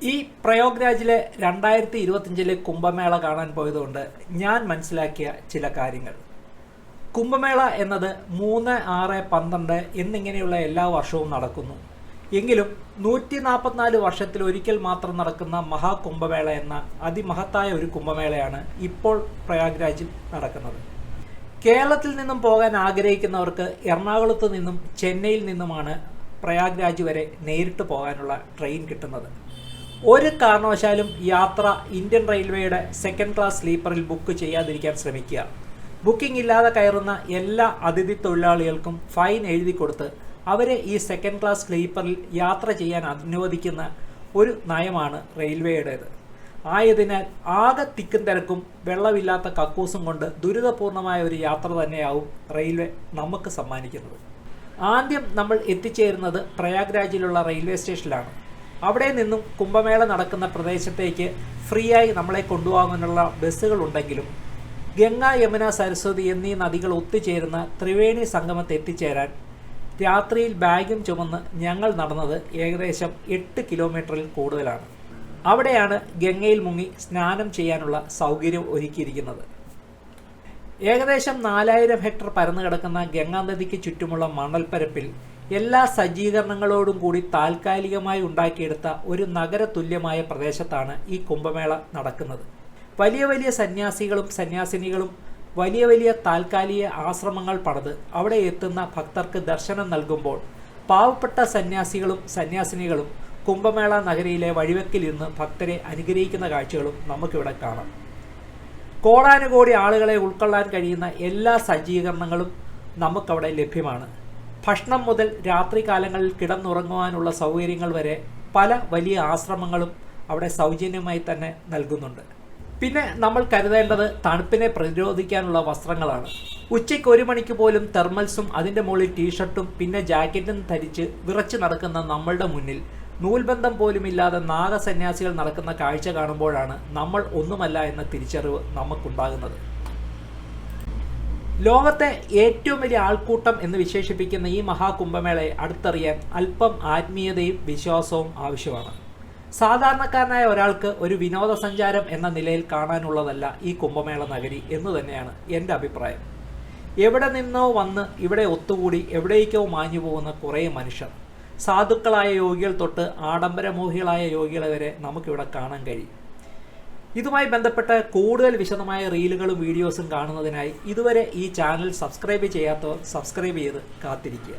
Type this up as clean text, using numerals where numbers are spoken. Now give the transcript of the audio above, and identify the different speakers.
Speaker 1: ഈ പ്രയാഗ്രാജിലെ 2025 കുംഭമേള കാണാൻ പോയതുകൊണ്ട് ഞാൻ മനസ്സിലാക്കിയ ചില കാര്യങ്ങൾ. കുംഭമേള എന്നത് 3, 6, 12 എന്നിങ്ങനെയുള്ള എല്ലാ വർഷവും നടക്കുന്നു. എങ്കിലും 144 വർഷത്തിലൊരിക്കൽ മാത്രം നടക്കുന്ന മഹാകുംഭമേള എന്ന അതിമഹത്തായ ഒരു കുംഭമേളയാണ് ഇപ്പോൾ പ്രയാഗ്രാജിൽ നടക്കുന്നത്. കേരളത്തിൽ നിന്നും പോകാൻ ആഗ്രഹിക്കുന്നവർക്ക് എറണാകുളത്ത് നിന്നും ചെന്നൈയിൽ നിന്നുമാണ് പ്രയാഗ്രാജ് വരെ നേരിട്ട് പോകാനുള്ള ട്രെയിൻ കിട്ടുന്നത്. ഒരു കാരണവശാലും യാത്ര ഇന്ത്യൻ റെയിൽവേയുടെ സെക്കൻഡ് ക്ലാസ് സ്ലീപ്പറിൽ ബുക്ക് ചെയ്യാതിരിക്കാൻ ശ്രമിക്കുക. ബുക്കിംഗ് ഇല്ലാതെ കയറുന്ന എല്ലാ അതിഥി തൊഴിലാളികൾക്കും ഫൈൻ എഴുതി കൊടുത്ത് അവരെ ഈ സെക്കൻഡ് ക്ലാസ് സ്ലീപ്പറിൽ യാത്ര ചെയ്യാൻ അനുവദിക്കുന്ന ഒരു നയമാണ് റെയിൽവേയുടേത്. ആയതിനാൽ ആകെ തിക്കും തിരക്കും വെള്ളമില്ലാത്ത കക്കൂസും കൊണ്ട് ദുരിതപൂർണമായ ഒരു യാത്ര തന്നെയാവും റെയിൽവേ നമുക്ക് സമ്മാനിക്കുന്നത്. ആദ്യം നമ്മൾ എത്തിച്ചേരുന്നത് പ്രയാഗ്രാജിലുള്ള റെയിൽവേ സ്റ്റേഷനിലാണ്. അവിടെ നിന്നും കുംഭമേള നടക്കുന്ന പ്രദേശത്തേക്ക് ഫ്രീ ആയി നമ്മളെ കൊണ്ടുപോകാനുള്ള ബസ്സുകളുണ്ടെങ്കിലും ഗംഗ, യമുന, സരസ്വതി എന്നീ നദികൾ ഒത്തുചേരുന്ന ത്രിവേണി സംഗമത്ത് എത്തിച്ചേരാൻ രാത്രിയിൽ ബാഗും ചുമന്ന് ഞങ്ങൾ നടന്നത് ഏകദേശം 8 കിലോമീറ്ററിൽ കൂടുതലാണ്. അവിടെയാണ് ഗംഗയിൽ മുങ്ങി സ്നാനം ചെയ്യാനുള്ള സൗകര്യം ഒരുക്കിയിരിക്കുന്നത്. ഏകദേശം 4000 ഹെക്ടർ പരന്നു കിടക്കുന്ന ഗംഗാനദിക്ക് ചുറ്റുമുള്ള മണൽപ്പരപ്പിൽ എല്ലാ സജ്ജീകരണങ്ങളോടും കൂടി താൽക്കാലികമായി ഉണ്ടാക്കിയെടുത്ത ഒരു നഗരതുല്യമായ പ്രദേശത്താണ് ഈ കുംഭമേള നടക്കുന്നത്. വലിയ വലിയ സന്യാസികളും സന്യാസിനികളും വലിയ വലിയ താൽക്കാലിക ആശ്രമങ്ങൾ പണിത് അവിടെ എത്തുന്ന ഭക്തർക്ക് ദർശനം നൽകുമ്പോൾ പാവപ്പെട്ട സന്യാസികളും സന്യാസിനികളും കുംഭമേള നഗരിയിലെ വഴിവെക്കിൽ ഇരുന്ന് ഭക്തരെ അനുഗ്രഹിക്കുന്ന കാഴ്ചകളും നമുക്കിവിടെ കാണാം. കോടാനുകോടി ആളുകളെ ഉൾക്കൊള്ളാൻ കഴിയുന്ന എല്ലാ സജ്ജീകരണങ്ങളും നമുക്കവിടെ ലഭ്യമാണ്. ഭക്ഷണം മുതൽ രാത്രി കാലങ്ങളിൽ കിടന്നുറങ്ങുവാനുള്ള സൗകര്യങ്ങൾ വരെ പല വലിയ ആശ്രമങ്ങളും അവിടെ സൗജന്യമായി തന്നെ നൽകുന്നുണ്ട്. പിന്നെ നമ്മൾ കരുതേണ്ടത് തണുപ്പിനെ പ്രതിരോധിക്കാനുള്ള വസ്ത്രങ്ങളാണ്. ഉച്ചയ്ക്ക് 1 മണിക്ക് പോലും തെർമൽസും അതിൻ്റെ മുകളിൽ ടീഷർട്ടും പിന്നെ ജാക്കറ്റും ധരിച്ച് വിറച്ച് നടക്കുന്ന നമ്മളുടെ മുന്നിൽ നൂൽബന്ധം പോലുമില്ലാതെ നാഗസന്യാസികൾ നടക്കുന്ന കാഴ്ച കാണുമ്പോഴാണ് നമ്മൾ ഒന്നുമല്ല എന്ന തിരിച്ചറിവ് നമുക്കുണ്ടാകുന്നത്. ലോകത്തെ ഏറ്റവും വലിയ ആൾക്കൂട്ടം എന്ന് വിശേഷിപ്പിക്കുന്ന ഈ മഹാകുംഭമേളയെ അടുത്തറിയാൻ അല്പം ആത്മീയതയും വിശ്വാസവും ആവശ്യമാണ്. സാധാരണക്കാരനായ ഒരാൾക്ക് ഒരു വിനോദസഞ്ചാരം എന്ന നിലയിൽ കാണാനുള്ളതല്ല ഈ കുംഭമേള നഗരി എന്ന് തന്നെയാണ് എൻ്റെ അഭിപ്രായം. എവിടെ നിന്നോ വന്ന് ഇവിടെ ഒത്തുകൂടി എവിടേക്കോ മാഞ്ഞു പോകുന്ന കുറേ മനുഷ്യർ, സാധുക്കളായ യോഗികൾ തൊട്ട് ആഡംബരമോഹികളായ യോഗികളെ വരെ നമുക്കിവിടെ കാണാൻ കഴിയും. ഇതുമായി ബന്ധപ്പെട്ട കൂടുതൽ വിശദമായ റീലുകളും വീഡിയോസും കാണുന്നതിനായി ഇതുവരെ ഈ ചാനൽ സബ്സ്ക്രൈബ് ചെയ്യാത്തവർ സബ്സ്ക്രൈബ് ചെയ്ത് കാത്തിരിക്കുക.